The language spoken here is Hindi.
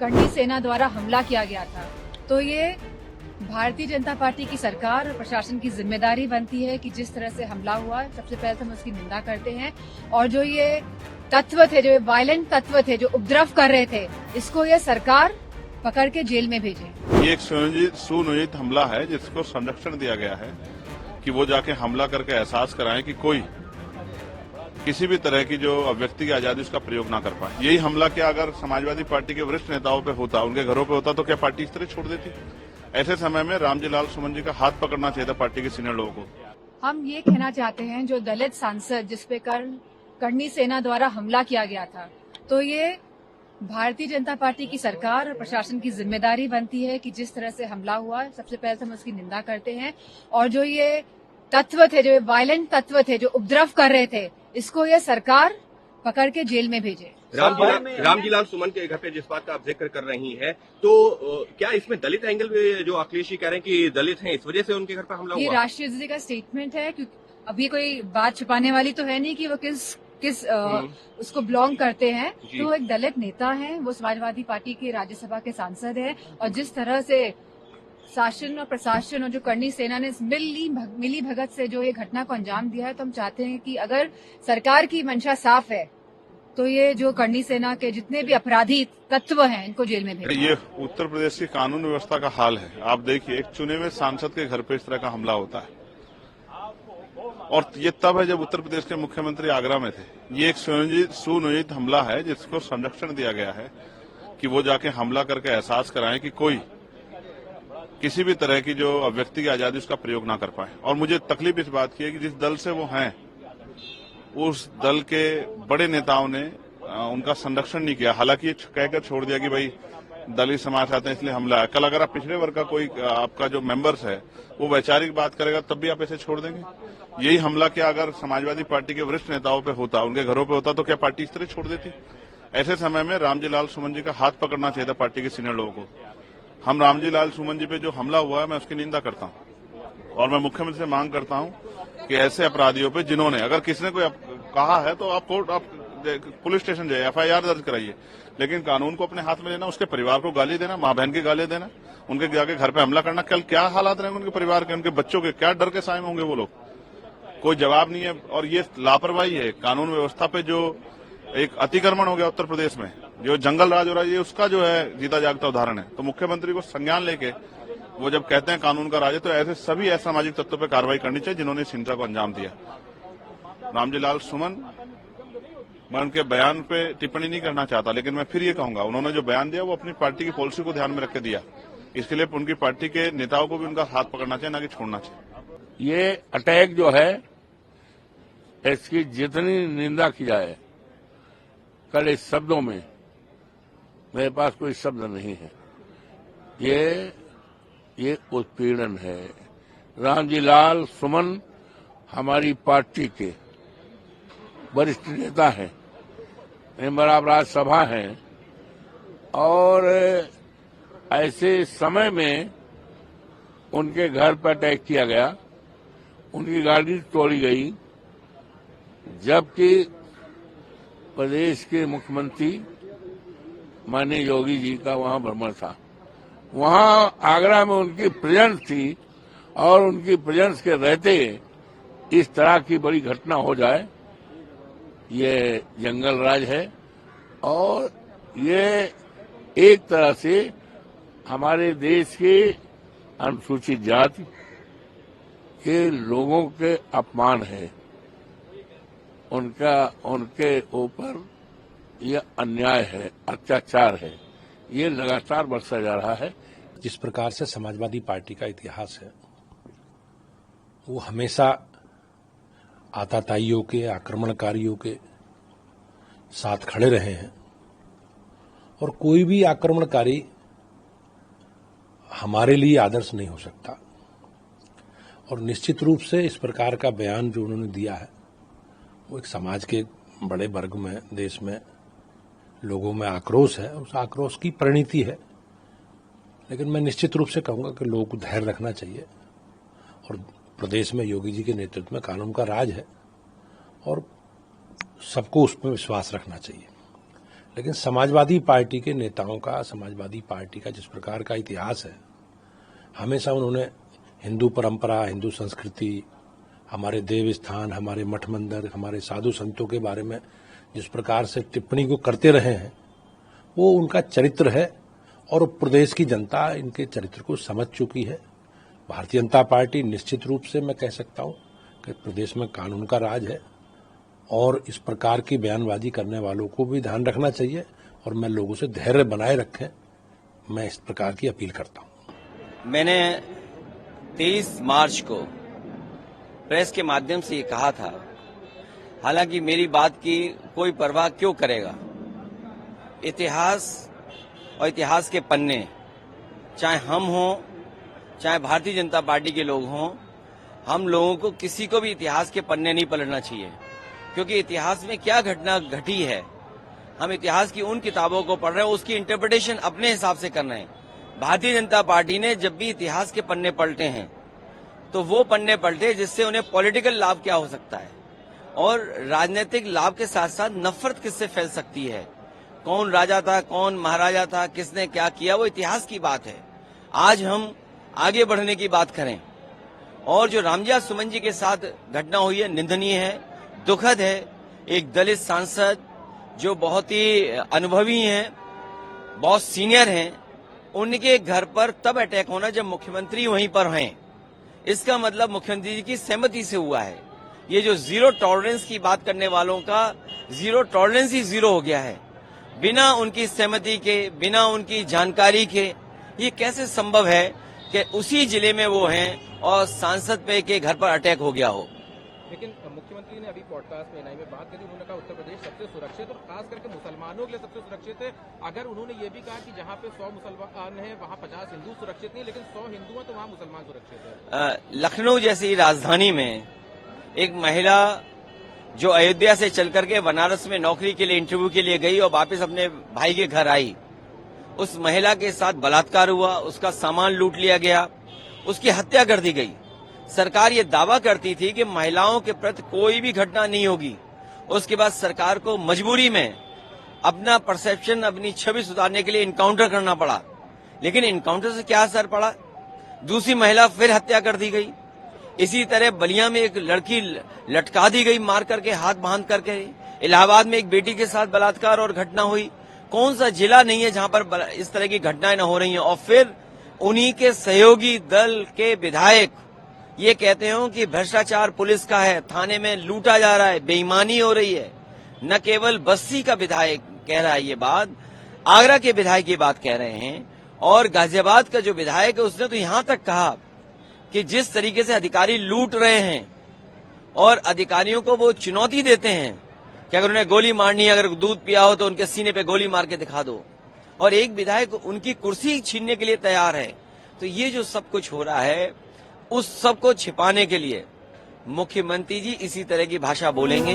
कर्णी सेना द्वारा हमला किया गया था, तो ये भारतीय जनता पार्टी की सरकार और प्रशासन की जिम्मेदारी बनती है कि जिस तरह से हमला हुआ, सबसे पहले तो हम उसकी निंदा करते हैं। और जो ये तत्व थे, जो वायलेंट तत्व थे, जो उपद्रव कर रहे थे, इसको ये सरकार पकड़ के जेल में भेजे। ये एक सुनियोजित हमला है जिसको संरक्षण दिया गया है कि वो जाके हमला करके एहसास कराएं कि कोई किसी भी तरह की जो अभिव्यक्ति की आजादी उसका प्रयोग ना कर पाए। यही हमला क्या अगर समाजवादी पार्टी के वरिष्ठ नेताओं पे होता, उनके घरों पे होता, तो क्या पार्टी इस तरह छोड़ देती? ऐसे समय में रामजी लाल सुमन जी का हाथ पकड़ना चाहिए था पार्टी के सीनियर लोगों को। हम ये कहना चाहते हैं, जो दलित सांसद जिसपे कर्णी सेना द्वारा हमला किया गया था, तो ये भारतीय जनता पार्टी की सरकार और प्रशासन की जिम्मेदारी बनती है कि जिस तरह से हमला हुआ, सबसे पहले तो हम उसकी निंदा करते हैं। और जो ये तत्व थे, जो वायलेंट तत्व थे, जो उपद्रव कर रहे थे, इसको ये सरकार पकड़ के जेल में भेजे। रामजी लाल सुमन के घर पे जिस बात का आप जिक्र कर रही हैं, तो क्या इसमें दलित एंगल भी, जो अखिलेश जी कह रहे हैं कि दलित हैं, इस वजह से उनके घर पर हमला हुआ? ये राष्ट्रीय जी का स्टेटमेंट है, क्योंकि अभी कोई बात छुपाने वाली तो है नहीं कि वो किस उसको बिलोंग करते हैं। तो वो एक दलित नेता है, वो समाजवादी पार्टी के राज्यसभा के सांसद है। और जिस तरह से शासन और प्रशासन और जो कर्णी सेना ने मिली भगत से जो ये घटना को अंजाम दिया है, तो हम चाहते हैं कि अगर सरकार की मंशा साफ है तो ये जो कर्णी सेना के जितने भी अपराधी तत्व हैं, इनको जेल में भेजें। ये उत्तर प्रदेश की कानून व्यवस्था का हाल है। आप देखिए, एक चुने हुए सांसद के घर पे इस तरह का हमला होता है, और ये तब है जब उत्तर प्रदेश के मुख्यमंत्री आगरा में थे। ये एक सुनियोजित हमला है जिसको संरक्षण दिया गया है कि वो जाके हमला करके एहसास कराएं कि कोई किसी भी तरह की जो अभिव्यक्ति की आजादी उसका प्रयोग ना कर पाए। और मुझे तकलीफ इस बात की है कि जिस दल से वो हैं, उस दल के बड़े नेताओं ने उनका संरक्षण नहीं किया। हालांकि ये कहकर छोड़ दिया कि भाई दलित समाज आते हैं इसलिए हमला है। कल अगर आप पिछड़े वर्ग का कोई आपका जो मेंबर्स है वो वैचारिक बात करेगा, तब भी आप ऐसे छोड़ देंगे? यही हमला क्या अगर समाजवादी पार्टी के वरिष्ठ नेताओं पे होता, उनके घरों पे होता, तो क्या पार्टी इस तरह छोड़ देती? ऐसे समय में रामजी लाल सुमन जी का हाथ पकड़ना चाहिए था पार्टी के सीनियर लोगों को। हम रामजी लाल सुमन जी पे जो हमला हुआ है, मैं उसकी निंदा करता हूं। और मैं मुख्यमंत्री से मांग करता हूं कि ऐसे अपराधियों पे जिन्होंने, अगर किसी ने कोई कहा है तो आप कोर्ट, आप पुलिस स्टेशन जाइए, FIR दर्ज कराइए, लेकिन कानून को अपने हाथ में लेना, उसके परिवार को गाली देना, माँ बहन की गाली देना, उनके जाके घर पे हमला करना, कल क्या हालात रहेंगे उनके परिवार के, उनके बच्चों के, क्या डर के साए होंगे वो लोग? कोई जवाब नहीं है। और ये लापरवाही है कानून व्यवस्था पे। जो एक अतिक्रमण हो गया उत्तर प्रदेश में, जो जंगल राज हो रहा है, ये उसका जो है जीता जागता उदाहरण है। तो मुख्यमंत्री को संज्ञान लेके वो जब कहते हैं कानून का राज है, तो ऐसे सभी असामाजिक तत्वों पर कार्रवाई करनी चाहिए जिन्होंने इस हिंसा को अंजाम दिया। रामजी लाल सुमन, मैं उनके बयान पे टिप्पणी नहीं करना चाहता, लेकिन मैं फिर ये कहूंगा, उन्होंने जो बयान दिया वो अपनी पार्टी की पॉलिसी को ध्यान में रख के दिया। इसके लिए उनकी पार्टी के नेताओं को भी उनका हाथ पकड़ना चाहिए, ना कि छोड़ना चाहिए। ये अटैक जो है, इसकी जितनी निंदा की जाए, कल इस शब्दों में मेरे पास कोई शब्द नहीं है। ये उत्पीड़न है। रामजी लाल सुमन हमारी पार्टी के वरिष्ठ नेता हैं, मेंबर ऑफ राज्यसभा हैं, और ऐसे समय में उनके घर पर अटैक किया गया, उनकी गाड़ी तोड़ी गई, जबकि प्रदेश के मुख्यमंत्री माननीय योगी जी का वहां भ्रमण था। वहां आगरा में उनकी प्रेजेंस थी, और उनकी प्रेजेंस के रहते इस तरह की बड़ी घटना हो जाए, ये जंगल राज है। और ये एक तरह से हमारे देश के अनुसूचित जाति के लोगों के अपमान है, उनके ऊपर यह अन्याय है, अत्याचार है, ये लगातार बढ़ता जा रहा है। जिस प्रकार से समाजवादी पार्टी का इतिहास है, वो हमेशा आताताइयों के, आक्रमणकारियों के साथ खड़े रहे हैं, और कोई भी आक्रमणकारी हमारे लिए आदर्श नहीं हो सकता। और निश्चित रूप से इस प्रकार का बयान जो उन्होंने दिया है, वो एक समाज के बड़े वर्ग में, देश में लोगों में आक्रोश है, उस आक्रोश की परिणति है। लेकिन मैं निश्चित रूप से कहूंगा कि लोगों को धैर्य रखना चाहिए, और प्रदेश में योगी जी के नेतृत्व में कानून का राज है, और सबको उस पर विश्वास रखना चाहिए। लेकिन समाजवादी पार्टी के नेताओं का, समाजवादी पार्टी का जिस प्रकार का इतिहास है, हमेशा उन्होंने हिंदू परंपरा, हिंदू संस्कृति, हमारे देव स्थान, हमारे मठ मंदिर, हमारे साधु संतों के बारे में जिस प्रकार से टिप्पणी को करते रहे हैं, वो उनका चरित्र है और प्रदेश की जनता इनके चरित्र को समझ चुकी है। भारतीय जनता पार्टी निश्चित रूप से मैं कह सकता हूं कि प्रदेश में कानून का राज है और इस प्रकार की बयानबाजी करने वालों को भी ध्यान रखना चाहिए और मैं लोगों से धैर्य बनाए रखें, मैं इस प्रकार की अपील करता हूं। मैंने 23 मार्च को प्रेस के माध्यम से ये कहा था, हालांकि मेरी बात की कोई परवाह क्यों करेगा। इतिहास और इतिहास के पन्ने, चाहे हम हों चाहे भारतीय जनता पार्टी के लोग हों, हम लोगों को किसी को भी इतिहास के पन्ने नहीं पलटना चाहिए, क्योंकि इतिहास में क्या घटना घटी है, हम इतिहास की उन किताबों को पढ़ रहे हैं, उसकी इंटरप्रिटेशन अपने हिसाब से कर रहे हैं। भारतीय जनता पार्टी ने जब भी इतिहास के पन्ने पलटे हैं तो वो पन्ने पलटे जिससे उन्हें पॉलिटिकल लाभ क्या हो सकता है और राजनीतिक लाभ के साथ साथ नफरत किससे फैल सकती है, कौन राजा था, कौन महाराजा था, किसने क्या किया, वो इतिहास की बात है। आज हम आगे बढ़ने की बात करें और जो रामजिया सुमन जी के साथ घटना हुई है निंदनीय है, दुखद है। एक दलित सांसद जो बहुत ही अनुभवी हैं, बहुत सीनियर हैं, उनके घर पर तब अटैक होना जब मुख्यमंत्री वहीं पर हैं। इसका मतलब मुख्यमंत्री जी की सहमति से हुआ है। ये जो जीरो टॉलरेंस की बात करने वालों का जीरो टॉलरेंस ही जीरो हो गया है, बिना उनकी सहमति के, बिना उनकी जानकारी के। ये कैसे संभव है कि उसी जिले में वो हैं और सांसद पे के घर पर अटैक हो गया हो। लेकिन मुख्यमंत्री ने अभी पॉडकास्ट में एनआई में बात करी, उन्होंने कहा उत्तर प्रदेश सबसे सुरक्षित और खास करके मुसलमानों के लिए सबसे सुरक्षित है। अगर उन्होंने ये भी कहा कि जहाँ पे 100 मुसलमान हैं वहाँ 50 हिंदू सुरक्षित नहीं, लेकिन 100 हिंदू हैं तो वहाँ मुसलमान सुरक्षित है। लखनऊ जैसी राजधानी में एक महिला जो अयोध्या से चल करके बनारस में नौकरी के लिए इंटरव्यू के लिए गई और वापस अपने भाई के घर आई, उस महिला के साथ बलात्कार हुआ, उसका सामान लूट लिया गया, उसकी हत्या कर दी गई। सरकार ये दावा करती थी कि महिलाओं के प्रति कोई भी घटना नहीं होगी। उसके बाद सरकार को मजबूरी में अपना परसेप्शन, अपनी छवि सुधारने के लिए इनकाउंटर करना पड़ा। लेकिन इनकाउंटर से क्या असर पड़ा, दूसरी महिला फिर हत्या कर दी गई। इसी तरह बलिया में एक लड़की लटका दी गई मार करके, हाथ बांध करके। इलाहाबाद में एक बेटी के साथ बलात्कार और घटना हुई। कौन सा जिला नहीं है जहां पर इस तरह की घटनाएं न हो रही हैं। और फिर उन्हीं के सहयोगी दल के विधायक ये कहते हो कि भ्रष्टाचार पुलिस का है, थाने में लूटा जा रहा है, बेईमानी हो रही है। न केवल बस्ती का विधायक कह रहा है ये बात, आगरा के विधायक ये बात कह रहे हैं, और गाजियाबाद का जो विधायक है उसने तो यहां तक कहा कि जिस तरीके से अधिकारी लूट रहे हैं और अधिकारियों को वो चुनौती देते हैं कि अगर उन्हें गोली मारनी है, अगर दूध पिया हो तो उनके सीने पे गोली मार के दिखा दो, और एक विधायक उनकी कुर्सी छीनने के लिए तैयार है। तो ये जो सब कुछ हो रहा है, उस सब को छिपाने के लिए मुख्यमंत्री जी इसी तरह की भाषा बोलेंगे।